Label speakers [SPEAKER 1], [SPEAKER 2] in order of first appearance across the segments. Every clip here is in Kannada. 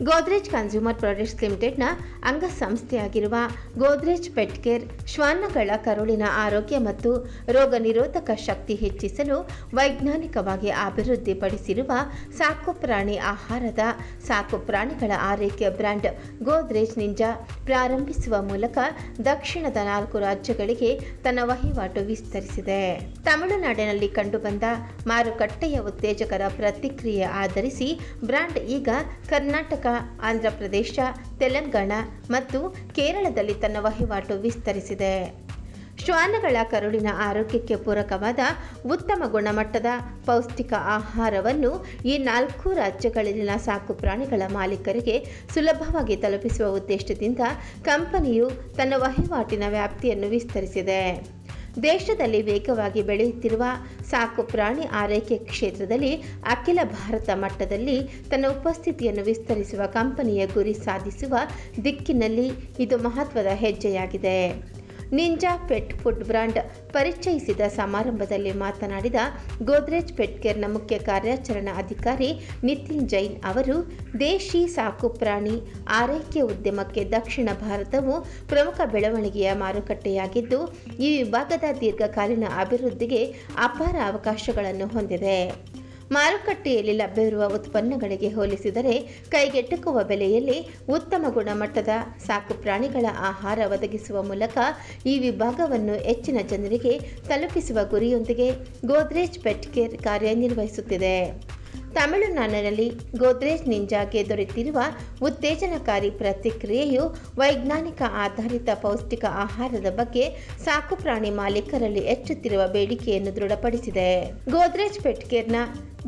[SPEAKER 1] ಗೋದ್ರೇಜ್ ಕನ್ಸ್ಯೂಮರ್ ಪ್ರಾಡಕ್ಟ್ಸ್ ಲಿಮಿಟೆಡ್ನ ಅಂಗಸಂಸ್ಥೆಯಾಗಿರುವ ಗೋದ್ರೇಜ್ ಪೆಟ್ ಕೇರ್ ಶ್ವಾನಗಳ ಕರುಳಿನ ಆರೋಗ್ಯ ಮತ್ತು ರೋಗ ನಿರೋಧಕ ಶಕ್ತಿ ಹೆಚ್ಚಿಸಲು ವೈಜ್ಞಾನಿಕವಾಗಿ ಅಭಿವೃದ್ಧಿಪಡಿಸಿರುವ ಸಾಕುಪ್ರಾಣಿ ಆಹಾರದ ಸಾಕುಪ್ರಾಣಿಗಳ ಆರೈಕೆ ಬ್ರ್ಯಾಂಡ್ ಗೋದ್ರೇಜ್ ನಿಂಜಾ ಪ್ರಾರಂಭಿಸುವ ಮೂಲಕ ದಕ್ಷಿಣದ 4 ರಾಜ್ಯಗಳಿಗೆ ತನ್ನ ವಹಿವಾಟು ವಿಸ್ತರಿಸಿದೆ. ತಮಿಳುನಾಡಿನಲ್ಲಿ ಕಂಡುಬಂದ ಮಾರುಕಟ್ಟೆಯ ಉತ್ತೇಜಕರ ಪ್ರತಿಕ್ರಿಯೆ ಆಧರಿಸಿ ಬ್ರ್ಯಾಂಡ್ ಈಗ ಕರ್ನಾಟಕ, ಆಂಧ್ರಪ್ರದೇಶ, ತೆಲಂಗಾಣ ಮತ್ತು ಕೇರಳದಲ್ಲಿ ತನ್ನ ವಹಿವಾಟು ವಿಸ್ತರಿಸಿದೆ. ಶ್ವಾನಗಳ ಕರುಳಿನ ಆರೋಗ್ಯಕ್ಕೆ ಪೂರಕವಾದ ಉತ್ತಮ ಗುಣಮಟ್ಟದ ಪೌಷ್ಟಿಕ ಆಹಾರವನ್ನು ಈ 4 ರಾಜ್ಯಗಳಲ್ಲಿನ ಸಾಕು ಪ್ರಾಣಿಗಳ ಮಾಲೀಕರಿಗೆ ಸುಲಭವಾಗಿ ತಲುಪಿಸುವ ಉದ್ದೇಶದಿಂದ ಕಂಪನಿಯು ತನ್ನ ವಹಿವಾಟಿನ ವ್ಯಾಪ್ತಿಯನ್ನು ವಿಸ್ತರಿಸಿದೆ. ದೇಶದಲ್ಲಿ ವೇಗವಾಗಿ ಬೆಳೆಯುತ್ತಿರುವ ಸಾಕು ಪ್ರಾಣಿ ಆರೈಕೆ ಕ್ಷೇತ್ರದಲ್ಲಿ ಅಖಿಲ ಭಾರತ ಮಟ್ಟದಲ್ಲಿ ತನ್ನ ಉಪಸ್ಥಿತಿಯನ್ನು ವಿಸ್ತರಿಸುವ ಕಂಪನಿಯ ಗುರಿ ಸಾಧಿಸುವ ದಿಕ್ಕಿನಲ್ಲಿ ಇದು ಮಹತ್ವದ ಹೆಜ್ಜೆಯಾಗಿದೆ. ನಿಂಜಾ ಪೆಟ್ ಫುಡ್ ಬ್ರ್ಯಾಂಡ್ ಪರಿಚಯಿಸಿದ ಸಮಾರಂಭದಲ್ಲಿ ಮಾತನಾಡಿದ ಗೋದ್ರೇಜ್ ಪೆಟ್ ಕೇರ್ನ ಮುಖ್ಯ ಕಾರ್ಯಾಚರಣಾ ಅಧಿಕಾರಿ ನಿತಿನ್ ಜೈನ್ ಅವರು, ದೇಶಿ ಸಾಕು ಪ್ರಾಣಿ ಆರೈಕೆ ಉದ್ಯಮಕ್ಕೆ ದಕ್ಷಿಣ ಭಾರತವು ಪ್ರಮುಖ ಬೆಳವಣಿಗೆಯ ಮಾರುಕಟ್ಟೆಯಾಗಿದ್ದು, ಈ ವಿಭಾಗದ ದೀರ್ಘಕಾಲೀನ ಅಭಿವೃದ್ಧಿಗೆ ಅಪಾರ ಅವಕಾಶಗಳನ್ನು ಹೊಂದಿದೆ. ಮಾರುಕಟ್ಟೆಯಲ್ಲಿ ಲಭ್ಯವಿರುವ ಉತ್ಪನ್ನಗಳಿಗೆ ಹೋಲಿಸಿದರೆ ಕೈಗೆಟುಕುವ ಬೆಲೆಯಲ್ಲಿ ಉತ್ತಮ ಗುಣಮಟ್ಟದ ಸಾಕು ಪ್ರಾಣಿಗಳ ಆಹಾರ ಒದಗಿಸುವ ಮೂಲಕ ಈ ವಿಭಾಗವನ್ನು ಹೆಚ್ಚಿನ ಜನರಿಗೆ ತಲುಪಿಸುವ ಗುರಿಯೊಂದಿಗೆ ಗೋದ್ರೇಜ್ ಪೆಟ್ ಕೇರ್ ಕಾರ್ಯನಿರ್ವಹಿಸುತ್ತಿದೆ. ತಮಿಳುನಾಡಿನಲ್ಲಿ ಗೋದ್ರೇಜ್ ನಿಂಜಾಗೆ ದೊರೆತಿರುವ ಉತ್ತೇಜನಕಾರಿ ಪ್ರತಿಕ್ರಿಯೆಯು ವೈಜ್ಞಾನಿಕ ಆಧಾರಿತ ಪೌಷ್ಟಿಕ ಆಹಾರದ ಬಗ್ಗೆ ಸಾಕುಪ್ರಾಣಿ ಮಾಲೀಕರಲ್ಲಿ ಹೆಚ್ಚುತ್ತಿರುವ ಬೇಡಿಕೆಯನ್ನು ದೃಢಪಡಿಸಿದೆ. ಗೋದ್ರೇಜ್ ಪೆಟ್ ಕೇರ್ನ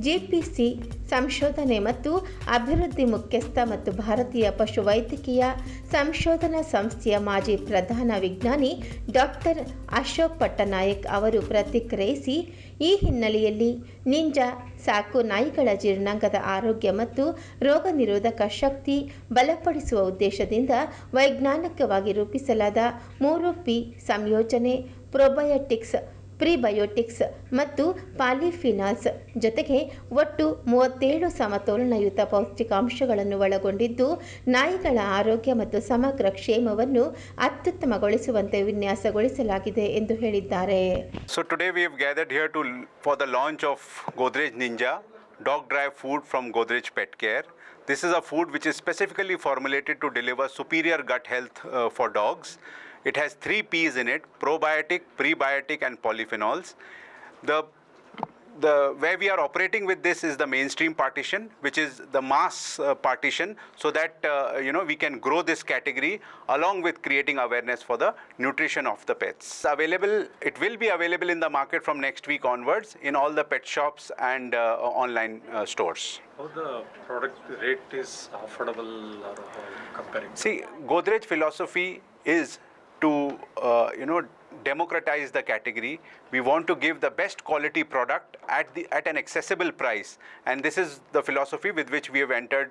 [SPEAKER 1] ಜಿಪಿಸಿ ಸಂಶೋಧನೆ ಮತ್ತು ಅಭಿವೃದ್ಧಿ ಮುಖ್ಯಸ್ಥ ಮತ್ತು ಭಾರತೀಯ ಪಶುವೈದ್ಯಕೀಯ ಸಂಶೋಧನಾ ಸಂಸ್ಥೆಯ ಮಾಜಿ ಪ್ರಧಾನ ವಿಜ್ಞಾನಿ ಡಾಕ್ಟರ್ ಅಶೋಕ್ ಪಟ್ಟನಾಯಕ್ ಅವರು ಪ್ರತಿಕ್ರಿಯಿಸಿ, ಈ ಹಿನ್ನೆಲೆಯಲ್ಲಿ ನಿಂಜಾ ಸಾಕು ನಾಯಿಗಳ ಜೀರ್ಣಾಂಗದ ಆರೋಗ್ಯ ಮತ್ತು ರೋಗ ನಿರೋಧಕ ಶಕ್ತಿ ಬಲಪಡಿಸುವ ಉದ್ದೇಶದಿಂದ ವೈಜ್ಞಾನಿಕವಾಗಿ ರೂಪಿಸಲಾದ 3P ಸಂಯೋಜನೆ ಪ್ರೊಬಯೋಟಿಕ್ಸ್, ಪ್ರಿಬಯೋಟಿಕ್ಸ್ ಮತ್ತು ಪಾಲಿಫಿನಾಲ್ಸ್ ಜೊತೆಗೆ ಒಟ್ಟು 37 ಸಮತೋಲನಯುತ ಪೌಷ್ಟಿಕಾಂಶಗಳನ್ನು ಒಳಗೊಂಡಿದ್ದು, ನಾಯಿಗಳ ಆರೋಗ್ಯ ಮತ್ತು ಸಮಗ್ರ ಕ್ಷೇಮವನ್ನು ಅತ್ಯುತ್ತಮಗೊಳಿಸುವಂತೆ ವಿನ್ಯಾಸಗೊಳಿಸಲಾಗಿದೆ ಎಂದು ಹೇಳಿದ್ದಾರೆ.
[SPEAKER 2] So today we have gathered here for the launch of Godrej Ninja dog dry food from Godrej Pet Care. This is a food which is specifically formulated to deliver superior gut health for dogs. It has 3 P's in it: probiotic, prebiotic and polyphenols. The where we are operating with this is the mainstream partition, which is the mass partition, so that we can grow this category along with creating awareness for the nutrition of the pets. It will be available in the market from next week onwards in all the pet shops and online stores.
[SPEAKER 3] How the product rate is affordable or comparing? See,
[SPEAKER 2] Godrej philosophy is to democratize the category. We want to give the best quality product at an accessible price, and this is the philosophy with which we have entered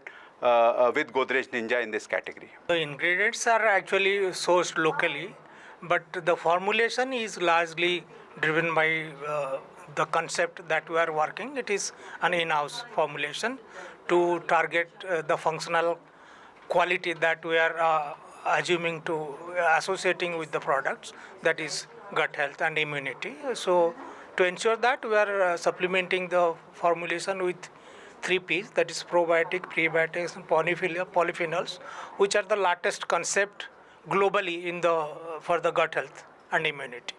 [SPEAKER 2] with Godrej Ninja in this category.
[SPEAKER 4] The ingredients are actually sourced locally, but the formulation is largely driven by the concept that we are working. It is an in-house formulation to target the functional quality that we are assuming to associating with the products, that is gut health and immunity. So to ensure that, we are supplementing the formulation with 3 P's, that is probiotic, prebiotics and polyphenols, which are the latest concept globally for the gut health and immunity.